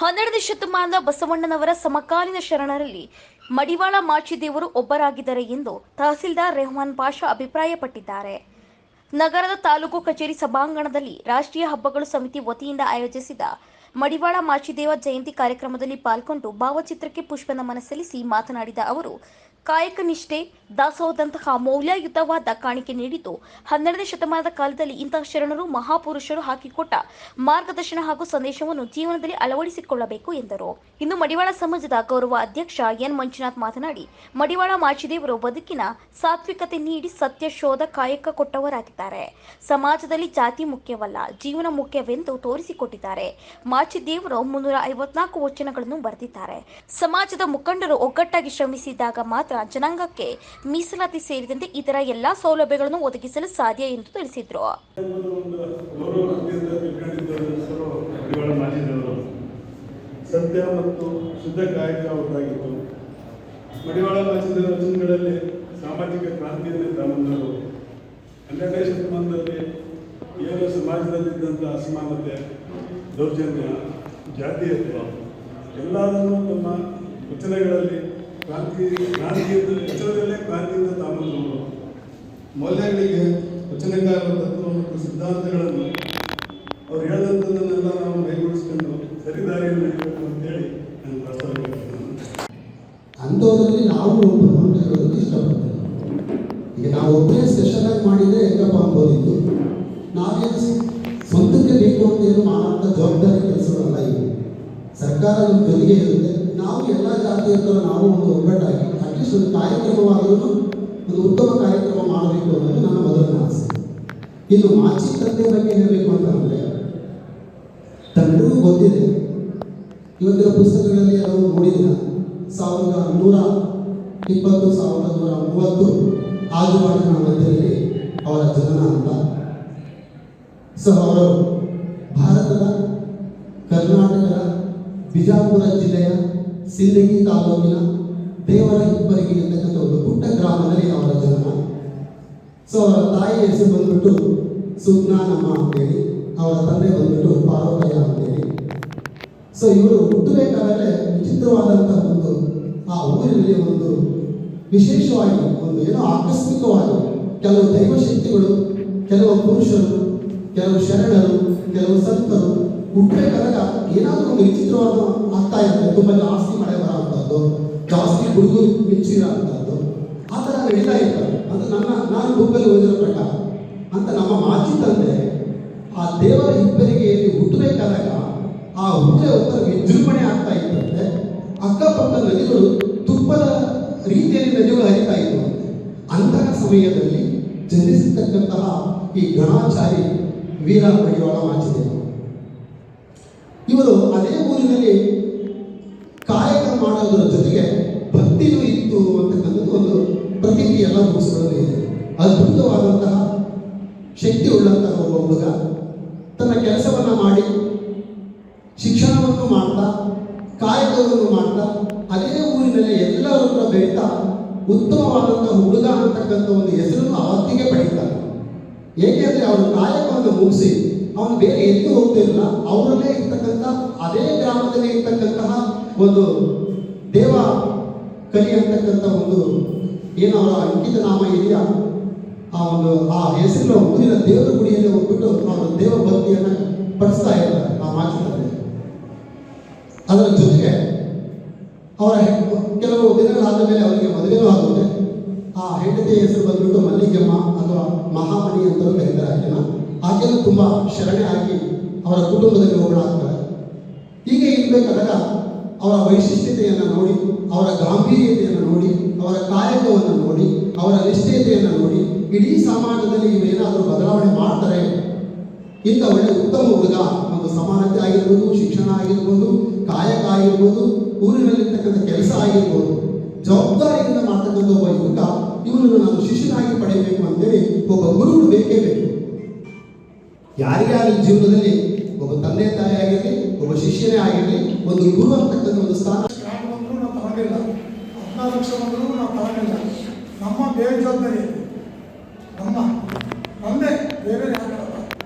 12ನೇ ಶತಮಾನದ ಬಸವಣ್ಣನವರ ಸಮಕಾಲೀನ ಶರಣರಲ್ಲಿ ಮಡಿವಾಳ ಮಾಚಿದೇವರು ಒಬ್ಬರಾಗಿದ್ದಾರೆ ಎಂದು ತಹಸೀಲ್ದಾರ್ ರೆಹಮಾನ್ ಪಾಷಾ ಅಭಿಪ್ರಾಯಪಟ್ಟಿದ್ದಾರೆ. ನಗರದ ತಾಲೂಕು ಕಚೇರಿ ಸಭಾಂಗಣದಲ್ಲಿ ರಾಷ್ಟ್ರೀಯ ಹಬ್ಬಗಳು ಸಮಿತಿ ವತಿಯಿಂದ ಆಯೋಜಿಸಿದ ಮಡಿವಾಳ ಮಾಚಿದೇವ ಜಯಂತಿ ಕಾರ್ಯಕ್ರಮದಲ್ಲಿ ಪಾಲ್ಗೊಂಡು ಭಾವಚಿತ್ರಕ್ಕೆ ಪುಷ್ಪನಮನ ಸಲ್ಲಿಸಿ ಮಾತನಾಡಿದ ಅವರು, ಕಾಯಕ ನಿಷ್ಠೆ, ದಾಸೋಹದಂತಹ ಮೌಲ್ಯಯುತವಾದ ಕಾಣಿಕೆ ನೀಡಿದ್ದು 12ನೇ ಶತಮಾನದ ಕಾಲದಲ್ಲಿ ಇಂತಹ ಶರಣರು ಮಹಾಪುರುಷರು ಹಾಕಿಕೊಟ್ಟ ಮಾರ್ಗದರ್ಶನ ಹಾಗೂ ಸಂದೇಶವನ್ನು ಜೀವನದಲ್ಲಿ ಅಳವಡಿಸಿಕೊಳ್ಳಬೇಕು ಎಂದರು. ಇನ್ನು ಮಡಿವಾಳ ಸಮಾಜದ ಗೌರವ ಅಧ್ಯಕ್ಷ ಎನ್ ಮಂಜುನಾಥ್ ಮಾತನಾಡಿ, ಮಡಿವಾಳ ಮಾಚಿದೇವರು ಬದುಕಿನ ಸಾತ್ವಿಕತೆ ನೀಡಿ ಸತ್ಯ ಶೋಧ ಕಾಯಕ ಕೊಟ್ಟವರಾಗಿದ್ದಾರೆ. ಸಮಾಜದಲ್ಲಿ ಜಾತಿ ಮುಖ್ಯವಲ್ಲ, ಜೀವನ ಮುಖ್ಯವೆಂದು ತೋರಿಸಿಕೊಟ್ಟಿದ್ದಾರೆ. ಮಾಚಿದೇವರು 354 ವಚನಗಳನ್ನು ಬರೆದಿದ್ದಾರೆ. ಸಮಾಜದ ಮುಖಂಡರು ಒಗ್ಗಟ್ಟಾಗಿ ಶ್ರಮಿಸಿದಾಗ ಮಾತ್ರ ಜನಾಂಗಕ್ಕೆ ಮೀಸಲಾತಿ ಸೇರಿದಂತೆ ಇತರ ಎಲ್ಲಾ ಸೌಲಭ್ಯಗಳನ್ನು ಒದಗಿಸಲು ಸಾಧ್ಯ ಎಂದು ತಿಳಿಸಿದರು. ಸತ್ಯ ಮತ್ತು ಶುದ್ಧ ಕಾಯಕ ಅವರಾಗಿತ್ತು. ಮಡಿವಾಳ ಮಾಚಿದೇವರ ವಚನಗಳಲ್ಲಿ ಸಾಮಾಜಿಕ ಕ್ರಾಂತಿಯನ್ನು ತಂದರು. 12ನೇ ಶತಮಾನದಲ್ಲಿ ಏನು ಸಮಾಜದಲ್ಲಿದ್ದಂಥ ಅಸಮಾನತೆ, ದೌರ್ಜನ್ಯ, ಜಾತೀಯತೆ ಎಲ್ಲದನ್ನು ತಮ್ಮ ವಚನಗಳಲ್ಲಿ ವಚನದಲ್ಲೇ ಕ್ರಾಂತಿಯಿಂದ ತಾಮಂದರು. ಮೌಲ್ಯಗಳಿಗೆ ವಚನಕಾರರ ತತ್ವ ಮತ್ತು ಸಿದ್ಧಾಂತಗಳನ್ನು ಅವ್ರು ಹೇಳಿದಂಥದ್ದನ್ನೆಲ್ಲ ನಾವು ಕೈಗೂಡಿಸ್ಕೊಂಡು ಸರಿದಾರಿಯಲ್ಲಿ ನಡೆಯಬೇಕು ಅಂತೇಳಿ ನಾನು ಪ್ರಸ್ತಾವಿಸ್ತೇನೆ. ಅಂಥದ್ರಲ್ಲಿ ನಾವು ಒಬ್ಬರು ಅಂತ ಹೇಳೋದಕ್ಕೆ ಇಷ್ಟಪಡ್ತೇನೆ. ಈಗ ನಾವು ಒಬ್ಬರೇ ಸ್ಪೆಷಲ್ ಆಗಿ ಮಾಡಿದರೆ ಹೆಂಗಪ್ಪ ಅನ್ಬೋದಿತ್ತು. ನಾವೇನು ಸ್ವಂತಕ್ಕೆ ಬೇಕು ಅಂತ ಏನು ಮಾಡೋಂಥ ಜವಾಬ್ದಾರಿ ಕೆಲಸಗಳಲ್ಲ ಇವು. ಸರ್ಕಾರ ನಮ್ಮ ಜೊತೆಗೆ ಇರುತ್ತೆ. ನಾವು ಎಲ್ಲ ಜಾತಿಯಂತರ ನಾವು ಒಂದು ಒಗ್ಗಟ್ಟಾಗಿ ಅಟ್ಲೀಸ್ಟ್ ಒಂದು ಕಾರ್ಯಕ್ರಮವಾದರೂ ಒಂದು ಉತ್ತಮ ಕಾರ್ಯಕ್ರಮ ಮಾಡಬೇಕು ಅನ್ನೋದು ನನ್ನ ಮೊದಲನೇ ಆಸೆ. ಇನ್ನು ಮಾಚಿ ತಂದೆ ಬಗ್ಗೆ ಹೇಳಬೇಕು ಅಂತಂದರೆ, ತಮಗೂ ಗೊತ್ತಿದೆ, ಇವತ್ತಿನ ಪುಸ್ತಕಗಳಲ್ಲಿ ನಾವು ನೋಡಿದ 1120 1130 ಆಜುಬಾಜಿನ ಮಧ್ಯದಲ್ಲಿ ಅವರ ಜನನ ಅಂತ. ಸೊ ಅವರು ಭಾರತದ ಕರ್ನಾಟಕದ ಬಿಜಾಪುರ ಜಿಲ್ಲೆಯ ಸಿಂದಗಿ ತಾಲೂಕಿನ ದೇವರ ಹಿಪ್ಪರಿಗೆ ಅಂತಕ್ಕಂಥ ಒಂದು ಪುಟ್ಟ ಗ್ರಾಮದಲ್ಲಿ ಅವರ ಜನನ. ಸೊ ಅವರ ತಾಯಿ ಹೆಸರು ಬಂದ್ಬಿಟ್ಟು ಸುಜ್ಞಾನಮ್ಮ ಅಂತೇಳಿ, ಅವರ ತಂದೆ ಬಂದ್ಬಿಟ್ಟು ಪಾರ್ವತಯ್ಯ ಅಂತೇಳಿ. ಸೊ ಇವರು ಹುಟ್ಟಬೇಕಾದರೆ ವಿಚಿತ್ರವಾದಂಥ ಒಂದು ಆ ಊರಿನಲ್ಲಿ ಒಂದು ವಿಶೇಷವಾಗಿ ಒಂದು ಏನೋ ಆಕಸ್ಮಿಕವಾಗಿ ಕೆಲವು ದೈವಶಕ್ತಿಗಳು, ಕೆಲವು ಪುರುಷರು, ಕೆಲವು ಶರಣರು, ಕೆಲವು ಸಂತರು ಹುಟ್ಟಬೇಕಾದಾಗ ಏನಾದರೂ ಒಂದು ವಿಚಿತ್ರವಾದ ಆಗ್ತಾ ಇರುತ್ತೆ. ತುಂಬ ಜಾಸ್ತಿ ಮಳೆ ಬರೋವಂಥದ್ದು, ಜಾಸ್ತಿ ಹುಡುಗರು ಮಿಂಚಿರೋ ಅಂಥದ್ದು, ಆ ಥರ ನಡೀತಾ ಇರ್ತಾರೆ. ಅದು ನಾನು ಬುಕ್ಕಲ್ಲಿ ಓದಿರೋ ಪ್ರಕಾರ ಅಂತ. ನಮ್ಮ ಮಾಜಿ ತಂದೆ ಆ ದೇವರ ಹಿಪ್ಪರಿಗೆಯಲ್ಲಿ ಹುಟ್ಟಬೇಕಾದಾಗ ಆ ಹುಟ್ಟೆ ಒಬ್ಬರ ವಿಜೃಂಭಣೆ ಆಗ್ತಾ ಇತ್ತಂತೆ. ಅಕ್ಕಪಕ್ಕ ನದಿಗಳು ತುಪ್ಪದ ರೀತಿಯಲ್ಲಿ ನದಿಗಳು ಹರಿತಾ ಇತ್ತು. ಅಂತಹ ಸಮಯದಲ್ಲಿ ಜನಿಸಿರ್ತಕ್ಕಂತಹ ಈ ಗಣಾಚಾರಿ ವೀರ ಮಡಿವಾಳ ಮಾಚಿದೇವರು ಇವರು ಅದೇ ಊರಿನಲ್ಲಿ ಕಾಯಕ ಮಾಡೋದರ ಜೊತೆಗೆ ಭಕ್ತಿಯೂ ಇತ್ತು ಅಂತಕ್ಕಂಥದ್ದು ಒಂದು ಪ್ರತೀತಿ ಎಲ್ಲ ಬುಕ್ಸ್ಗಳಲ್ಲಿ ಇದೆ. ಅದ್ಭುತವಾದಂತಹ ಶಕ್ತಿ ಉಳ್ಳಂತಹ ಒಬ್ಬ ಹುಡುಗ ತನ್ನ ಕೆಲಸವನ್ನು ಮಾಡಿ, ಶಿಕ್ಷಣವನ್ನು ಮಾಡ್ತಾ, ಕಾಯಕವನ್ನು ಮಾಡ್ತಾ, ಅದೇ ಊರಿನಲ್ಲಿ ಎಲ್ಲರೂ ಕೂಡ ಬೆಳೀತಾ ಉತ್ತಮವಾದಂತಹ ಹುಡುಗ ಅಂತಕ್ಕಂಥ ಒಂದು ಹೆಸರನ್ನು ಅವತ್ತಿಗೆ ಪಡೀತಾರೆ. ಏಕೆಂದರೆ ಅವರು ಕಾಯಕವನ್ನು ಮುಗಿಸಿ ಅವನು ಬೇರೆ ಎಲ್ಲೂ ಹೋಗ್ತಿರಲಿಲ್ಲ. ಅವರಲ್ಲೇ ಇರ್ತಕ್ಕಂಥ ಅದೇ ಗ್ರಾಮದಲ್ಲಿ ಇರ್ತಕ್ಕಂತಹ ಒಂದು ದೇವ ಕಲಿ ಅಂತಕ್ಕಂಥ ಒಂದು ಏನು ಅವರ ಅಂಕಿತ ನಾಮ ಇದೆಯಾ, ಆ ಹೆಸರು ಊರಿನ ದೇವರ ಗುಡಿಯಲ್ಲಿ ಹೋಗ್ಬಿಟ್ಟು ಅವರು ದೇವ ಭಕ್ತಿಯನ್ನು ಪಡಿಸ್ತಾ ಇರ್ತಾರೆ ಆ ಮಾಚಿನಲ್ಲಿ. ಅದರ ಜೊತೆಗೆ ಅವರ ಕೆಲವು ದಿನಗಳಾದ ಮೇಲೆ ಅವರಿಗೆ ಮದುವೆನೂ ಆಗುತ್ತೆ. ಆ ಹೆಂಡತಿಯ ಹೆಸರು ಬಂದ್ಬಿಟ್ಟು ಮಲ್ಲಿಗೆಮ್ಮ ಅಥವಾ ಮಹಾಮಣಿ ಅಂತಲೂ ಕರೀತಾರೆ ಆಕೆನ. ಆಕೆನೂ ತುಂಬ ಶರಣೆ ಆಗಿ ಅವರ ಕುಟುಂಬದಲ್ಲಿ ಒಬ್ಬಳಾಗ್ತಾರೆ. ಹೀಗೆ ಇರಬೇಕಾದಾಗ ಅವರ ವೈಶಿಷ್ಟ್ಯತೆಯನ್ನು ನೋಡಿ, ಅವರ ಗಾಂಭೀರ್ಯತೆಯನ್ನು ನೋಡಿ, ಅವರ ಕಾಯಕವನ್ನು ನೋಡಿ, ಅವರ ನಿಷ್ಠೆಯತೆಯನ್ನು ನೋಡಿ ಇಡೀ ಸಮಾಜದಲ್ಲಿ ಇವರೇನಾದರೂ ಬದಲಾವಣೆ ಮಾಡ್ತಾರೆ, ಇಂಥ ಒಳ್ಳೆ ಉತ್ತಮ ಹುಡುಗ, ಒಂದು ಸಮಾನತೆ ಆಗಿರ್ಬೋದು, ಶಿಕ್ಷಣ ಆಗಿರ್ಬೋದು, ಕಾಯಕ ಆಗಿರ್ಬೋದು, ಊರಿನಲ್ಲಿರ್ತಕ್ಕಂಥ ಕೆಲಸ ಆಗಿರ್ಬೋದು, ಜವಾಬ್ದಾರಿಯಿಂದ ಮಾಡ್ತಕ್ಕಂಥ ಒಬ್ಬ ಹುಡುಗ, ಇವನನ್ನು ನಾನು ಶಿಷ್ಯನಾಗಿ ಪಡೆಯಬೇಕು ಅಂತೇಳಿ ಒಬ್ಬ ಗುರುಗಳು ಬೇಕೇ ಬೇಕು. ಯಾರಿಗೇ ಆಗಲಿ ಜೀವನದಲ್ಲಿ ಒಬ್ಬ ತಂದೆ ತಾಯಿ ಆಗಿರಲಿ, ಒಬ್ಬ ಶಿಷ್ಯನೇ ಆಗಿರಲಿ, ಒಂದು ಗುರು ಅಂತಕ್ಕಂಥ ಒಂದು ಸ್ಥಾನ. ಬಂದರೂ ನಾವು ತಗೊಂಡಿಲ್ಲ, 14 ಲಕ್ಷ ಬಂದರೂ ನಾವು ತಗೊಂಡಿಲ್ಲ. ನಮ್ಮ ಬೇಜವಾಬ್ದಾರಿ, ನಮ್ಮ ನಮ್ಮದೇ ಬೇರೆ ಯಾಕಲ್ಲ,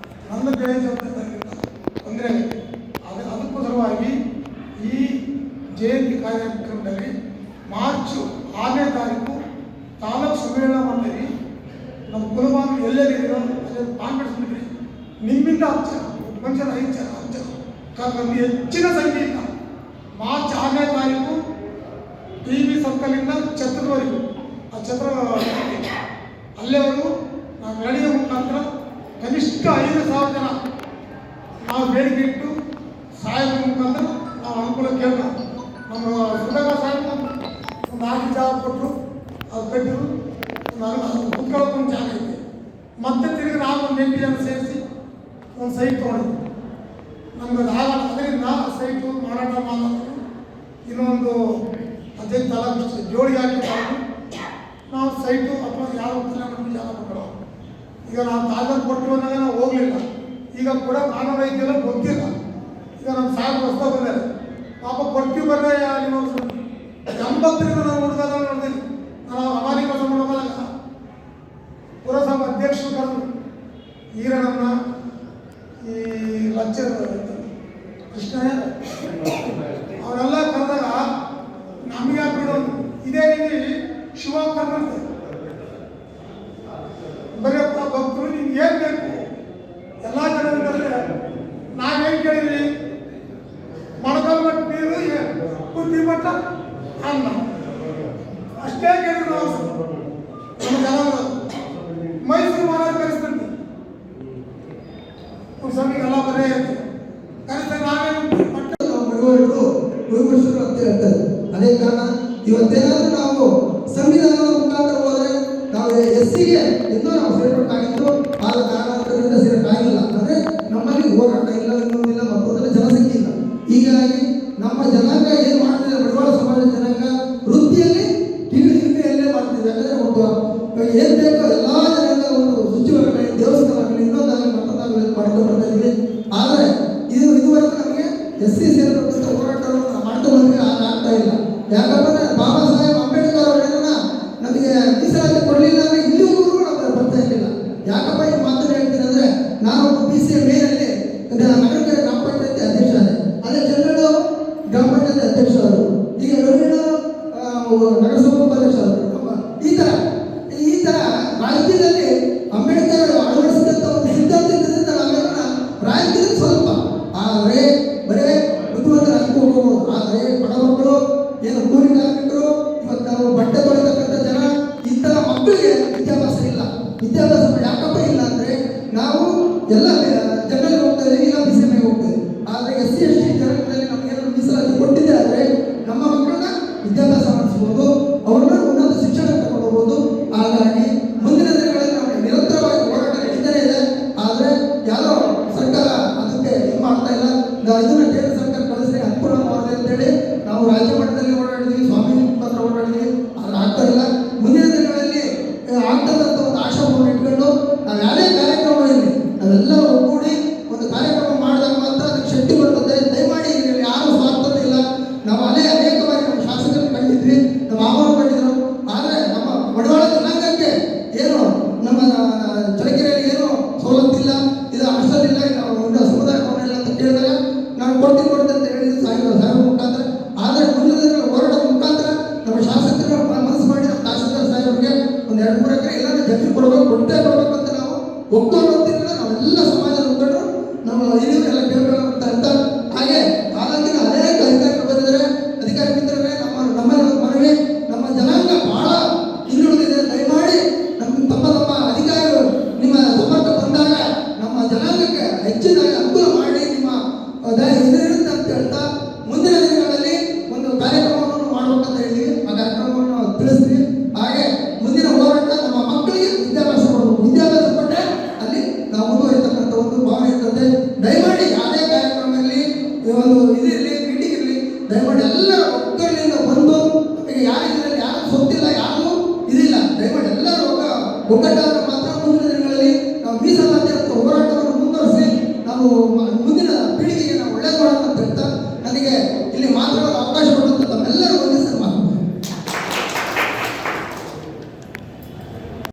ನನ್ನ ಬೇಜವಾಬ್ದಾರಿ ಅಂದರೆ ಅದಕ್ಕೋಸ್ಕರವಾಗಿ ಜಯಂತಿ ಕಾರ್ಯಕ್ರಮದಲ್ಲಿ ಮಾರ್ಚ್ 6ನೇ ತಾರೀಕು ತಾಲೂಕು ಸಮ್ಮೇಳನ ಮಾಡ್ತೀವಿ. ನಮ್ಮ ಕುಲಭಾಗ ಎಲ್ಲೆಲ್ಲಿರೋ ಅದೇ ಕಾನ್ಫರೆನ್ಸ್ ಮಾಡಿ ನಿಮ್ಮಿಂದ 10 ಜನ ಮನುಷ್ಯರು 5 ಜನ 10 ಜನ ಕಾರಣದಲ್ಲಿ ಹೆಚ್ಚಿನ ಸಂಖ್ಯೆಯಿಂದ ಮಾರ್ಚ್ 6ನೇ ತಾರೀಕು TV ಸರ್ಕಲಿಂದ ಛತ್ರದವರೆಗೂ ಆ ಛತ್ರ ಅಲ್ಲೇವರೆಗೂ ನಾವು ಗಾಡಿಯ ಮುಖಾಂತರ ಕನಿಷ್ಠ 5,000 ಜನ ನಾವು ಬೇಡಿಕೆ ಇಟ್ಟು ಸಾಹೇಬರ ಮುಖಾಂತರ ನಾವು ಅನುಕೂಲ ಕೇಳ್ದ. ನಮ್ಮ ಸುಧಾಕರ್ ಸಾಹೇಬ್ ಒಂದು 4 ಜಾಗ ಕೊಟ್ಟರು, ಅದು ಕಟ್ಟಿರು, ಕುತ್ಕೊಳ್ಳೋದೊಂದು ಜಾಗ ಐತೆ. ಮತ್ತೆ ತಿರುಗಿ ನಾವು ಒಂದು 8 ಜನ ಸೇರಿಸಿ ಒಂದು ಸೈಟ್ ತೊಗೊಂಡಿದ್ವಿ. ನಮ್ಗೆ ಅದು ಆಗಲ್ಲ, ಅದರಿಂದ ಸೈಟು ಮಾರಾಟ ಮಾಡೋದು ಇನ್ನೊಂದು 15 ತಾಲೂಕು ಜೋಡಿ ಹಾಕಿದಾಗ ನಾವು ಸೈಟು ಅಥವಾ ಯಾವ ನಮಗೆ ಜಾಗ ಕೊಟ್ಟರು. ಈಗ ನಾವು ತಾಲೂಕು ಕೊಟ್ಟು ಅಂದಾಗ ನಾವು ಹೋಗಲಿಲ್ಲ. ಈಗ ಕೂಡ ಕಾನೂನು ಐತಿಲ್ಲ ಗೊತ್ತಿಲ್ಲ. ಈಗ ನಮ್ಮ ಸಾಹೇಬ್ ಹೊಸ ಬಂದರೆ ಪಾಪ ಕೊಡ್ತೀವಿ ಬರ್ರೆ ನೀವು 80ರಿಂದ ನಾವು ಹುಡುಗಾದ ನೋಡ್ತೀನಿ. ನಾವು ಅಮಾನಿಕ ಸಂಬಂಧ ಪುರಸಭಾ ಅಧ್ಯಕ್ಷರು ಕರೆದು ಈರಣ್ಣ ಈ ಲಚ್ಚ ಕೃಷ್ಣ ಅವರೆಲ್ಲ ಕರೆದಾಗ ನಮಗೆ ಬಿಡೋದು ಇದೇ ರೀತಿ ಶಿವ ಕರ್ನಂತೆ ಬರೆಯಪ್ಪ ಭಕ್ತರು ನಿಮ್ಗೆ ಏನು ಬೇಕು ಎಲ್ಲ ಜನರಿದ್ರೆ ನಾವೇನು ಕೇಳಿದ್ವಿ, ಮೊಳಕಾಲು ಮಟ್ಟ ನೀರು ಬುದ್ಧಿ ಮಟ್ಟ ಅನ್ನ ಅಷ್ಟೇ ಕೇಳಿದ್ರು. ನಾವು ನಮ್ಮ ಜನ ಮೈಸೂರು ಮಹಾರಾಜ ಕರೆಸ್ತೀನಿ ಸ್ವಾಮಿಗೆಲ್ಲ ಬರೇ ಕರೆಸ್ತಾರೆ. ನಾವೇನು ಗುರುಪುರುಷರು ಅಂತ ಹೇಳ್ತಾರೆ. ಅದೇ ಕಾರಣ ಇವತ್ತೇನಾದ್ರೂ ನಾವು ಸಂವಿಧಾನದ ಮುಖಾಂತರ ಹೋದ್ರೆ ನಾವು SCಗೆ ಇನ್ನೂ ನಾವು ಸೇರ್ಬೇಕಾಗಿತ್ತು. ಆದ ಕಾರಣದಿಂದ ಸೇರಕ್ಕಾಗಿಲ್ಲ. ಅಂದ್ರೆ ನಮ್ಮಲ್ಲಿ ಹೋರಾಟ ಇಲ್ಲ, ಇನ್ನೊಂದಿಲ್ಲ, ಮತ್ತೊಂದಿಲ್ಲ, ಜನಸಂಖ್ಯೆ ಇಲ್ಲ. ಹೀಗಾಗಿ ನಮ್ಮ ಜನಾಂಗ ಏನ್ ಮಾಡ್ತಿದೆ, ಬಂಡವಾಳ ಸಮಾಜದ ಜನಾಂಗ ವೃತ್ತಿಯಲ್ಲಿ ಕೀಳಿಯಲ್ಲೇ ಮಾಡ್ತಿದೆ. ಯಾಕಂದ್ರೆ ಒಬ್ಬ ಏನ್ ಬೇಕೋ ಎಲ್ಲಾ ಜನಾಂಗ ಒಂದು ಶುಚಿವಾಗಲಿ, ದೇವಸ್ಥಾನ ಆಗಲಿ, ಇನ್ನೊಂದಾಗಲಿ, ಮತ್ತೊಂದಾಗಲಿ ಮಾಡ್ಕೊಂಡು ಬರ್ತಾ ಇದ್ವಿ. ಆದರೆ ಇದುವರೆಗೂ ನಮಗೆ SC ಸೇರಬೇಕಂತ ಹೋರಾಟವನ್ನು ಮಾಡ್ತಾ ಬಂದ್ರೆ ಆಗ್ತಾ ಇಲ್ಲ. ಯಾಕಪ್ಪ ಅಂದ್ರೆ ಬಾಬಾ ಸಾಹೇಬ್ ಅಂಬೇಡ್ಕರ್ ಅವರು ಏನನ್ನ ನಮಗೆ ಮೀಸಲಾತಿ ಕೊಡಲಿಲ್ಲ ಅಂದ್ರೆ ಇಲ್ಲಿವರೆಗೂ ನಮಗೆ ಬರ್ತಾ ಇರಲಿಲ್ಲ. ಯಾಕಪ್ಪ ಈ ಮಾತನ್ನು ಹೇಳ್ತೀನಿ ಅಂದ್ರೆ ನಾನು PCA ಮೇನಲ್ಲಿ ನಗರಕೆರೆ ಗ್ರಾಮ ಪಂಚಾಯತಿ ಅಧ್ಯಕ್ಷ ಅದೇ ಚಂದ್ರಣ್ಣ ಗ್ರಾಮ ಪಂಚಾಯತಿ ಅಧ್ಯಕ್ಷರು, ಈಗ ರವೀಣ ನಗರಸಭಾ ಉಪಾಧ್ಯಕ್ಷರು. ಈ ತರ ರಾಜಕೀಯದಲ್ಲಿ ಅಂಬೇಡ್ಕರ್ ಅಳವಡಿಸಿದಂತ ಒಂದು ಸಿದ್ಧಾಂತ ಇದ್ದರಿಂದ ನಾವೆಲ್ಲ ರಾಜಕೀಯದಲ್ಲಿ ಸ್ವಲ್ಪ ಆದರೆ ಬರೇ ಬುದ್ಧಿವಂತರಾಗಿ ಹೋಗ್ಬೋದು. ಆದರೆ ಬಡ ಮಕ್ಕಳು ಏನು ಕೂಲಿ ಕಾರ್ಮಿಕರು ಇವತ್ತು ನಾವು ಬಟ್ಟೆ ತೊಳಿತಕ್ಕಂಥ ಜನ ಇಂತಹ ಮಕ್ಕಳಿಗೆ ವಿದ್ಯಾಭ್ಯಾಸ ಇಲ್ಲ. ವಿದ್ಯಾಭ್ಯಾಸ ಯಾಕಪ್ಪ ಇಲ್ಲ ಅಂದ್ರೆ ನಾವು ಎಲ್ಲ ಜನರಿಗೆ ಹೋಗ್ತಾ ಇದ್ದೀವಿ, ಇಲ್ಲ BCMಗೆ ಹೋಗ್ತೇವೆ. ಆದರೆ SC ST ಜನಾಂಗದಲ್ಲಿ ನಮಗೇನಾದ್ರು ಮೀಸಲಾತಿ ಕೊಟ್ಟಿದೆ ಆದರೆ ನಮ್ಮ ಮಕ್ಕಳನ್ನ ವಿದ್ಯಾಭ್ಯಾಸ ಮಾಡಿಸ್ಬೋದು, ಅವ್ರನ್ನ ಉನ್ನತ ಶಿಕ್ಷಣ ತಗೊಂಡೋಗ್ಬೋದು. ಹಾಗಾಗಿ ಮುಂದಿನ ದಿನಗಳಲ್ಲಿ ನಾವು ನಿರಂತರವಾಗಿ ಹೋರಾಟ ನಡೀತಾನೆ ಇದೆ. ಆದರೆ ಯಾರೋ ಸರ್ಕಾರ ಅದಕ್ಕೆ ಇದು ಮಾಡ್ತಾ ಇಲ್ಲ. ಇದನ್ನ ಕೇಂದ್ರ ಸರ್ಕಾರ ಕಳಿಸ್ರೆ ಅನುಕೂಲ ಮಾಡಿದೆ ಅಂತೇಳಿ ನಾವು ರಾಜ್ಯ ಮಟ್ಟದಲ್ಲಿ ಓಡಾಡಿದ್ವಿ, ಸ್ವಾಮಿ ಮುಖಾಂತರ ಓಡಾಡಿದ್ವಿ. ಆದ್ರೆ ಆಗ್ತಾ ಇಲ್ಲ. ಮುಂದಿನ ದಿನಗಳಲ್ಲಿ ಆಗ್ತದಂತ ಒಂದು ಆಶಾಭಾವನೆ ಇಟ್ಕೊಂಡು ನಾವು ಯಾವುದೇ ಕಾರ್ಯಕ್ರಮ ಇರಲಿ ನಾವೆಲ್ಲ ಒಗ್ಗೂಡಿ ಒಂದು ಕಾರ್ಯಕ್ರಮ ಮಾಡಿದಾಗ ಮಾತ್ರ ಅದಕ್ಕೆ ಶಕ್ತಿ ಬರ್ತದೆ. ದಯಮಾಡಿ ಇದರಲ್ಲಿ ಯಾರು ಸ್ವಾರ್ಥತೆ ಇಲ್ಲ. ನಾವು ಅನೇಕ ಬಾರಿ ನಮ್ಮ ಶಾಸಕರು ಕಂಡಿದ್ವಿ, ನಮ್ಮ ಮಾವರು ಕಂಡಿದ್ರು. ಆದರೆ ನಮ್ಮ ಬಂಡವಾಳ ಜನಾಂಗಕ್ಕೆ ಏನು ನಮ್ಮ ಚಳಕೆರೆಯಲ್ಲಿ ಏನು ಸವಲತ್ತಿಲ್ಲ, ಇದು ಹಾಸ್ಟೆಲ್ ಇಲ್ಲ, ನಾವು ಸಮುದಾಯ ಭವನ ಇಲ್ಲ ಅಂತ ಕೇಳಿದಾಗ ನಾವು ಕೊಡ್ತೀವಿ ಅಂತ ಹೇಳಿದ್ರು ಸಾಹೇಬರ ಮುಖಾಂತರ. ಆದರೆ ಮುಂದಿನ ಹೋರಾಟದ ಮುಖಾಂತರ ನಮ್ಮ ಶಾಸಕರು ಮನಸ್ಸು ಮಾಡಿ ನಮ್ಮ ತಹಸೀಲ್ದಾರ್ ಸಾಹೇಬರಿಗೆ ಒಂದು 2-3 ಎಕರೆ ಎಲ್ಲಾದ್ರೂ ಜಮೀನು ಕೊಡಬೇಕು ಅಂತ ನಾವು ಒಪ್ಕೊಂಡು ಹೋಗ್ತಿರಲಿಲ್ಲ. ನಾವೆಲ್ಲ ಸಮಾಜದ ಮುಖಂಡರು ನಮ್ಮ ಹಿರಿಯರೆಲ್ಲ ಕೇಳಬೇಕು ಅಂತ. ಹಾಗೆ ತಾಲೂಕಿನ ಅನೇಕ ಅಧಿಕಾರಿಗಳು ಬಂದಿದ್ದಾರೆ. ಅಧಿಕಾರಿ ಮಿತ್ರರೇ, ನಮ್ಮ ಮನವಿ, ನಮ್ಮ ಜನಾಂಗ ಬಹಳ ಹಿಂದುಳಿದಿದೆ. ದಯಮಾಡಿ ತಮ್ಮ ಅಧಿಕಾರಿಗಳು ನಿಮ್ಮ ಸಂಪರ್ಕ ಬಂದಾಗ ನಮ್ಮ ಜನಾಂಗಕ್ಕೆ ಹೆಚ್ಚಿನಾಗಿ ಅನುಕೂಲ ಮಾಡಿ ನಿಮ್ಮ ಇದಿರುತ್ತೆ ಅಂತ ಹೇಳ್ತಾ ಮುಂದಿನ ದಿನಗಳಲ್ಲಿ ಒಂದು ಕಾರ್ಯಕ್ರಮವನ್ನು ಮಾಡಬೇಕಂತ ಹೇಳಿದ್ವಿ. ಆ ಕಾರ್ಯಕ್ರಮವನ್ನು ನಾವು ತಿಳಿಸ್ತೀವಿ. ಹಾಗೆ ಮುಂದಿನ ಹೋರಾಟ ನಮ್ಮ ಮಕ್ಕಳಿಗೆ ವಿದ್ಯಾಭ್ಯಾಸ ಮಾಡಬೇಕು. ವಿದ್ಯಾಭ್ಯಾಸ ಕೊಟ್ಟರೆ ಅಲ್ಲಿ ನಾವು ಮುಂದುವರಿತಕ್ಕಂಥ ಒಂದು ಭಾವನೆ ಇರ್ತದೆ. ದಯಮಾಡಿ ಯಾವುದೇ ಕಾರ್ಯಕ್ರಮ ಇರಲಿ, ಒಂದು ಇದಿರಲಿ, ಮೀಟಿಂಗ್ ಇರಲಿ, ದಯಮಾಡಿ ಎಲ್ಲರ ಒಗ್ಗಟ್ಟಿನಿಂದ ಬಂದು ಯಾರಿದ್ರಲ್ಲಿ ಯಾರು ಸೊತ್ತಿಲ್ಲ, ಯಾರು ಇದಿಲ್ಲ, ದಯಮಾಡಿ ಎಲ್ಲರೂ ಒಗ್ಗಟ್ಟಾದರೆ ಮಾತ್ರ ಮುಂದಿನ ದಿನಗಳಲ್ಲಿ ನಾವು ಮೀಸಲಾತಿ ಹೋರಾಟವನ್ನು ಮುಂದುವರಿಸಿ ನಾವು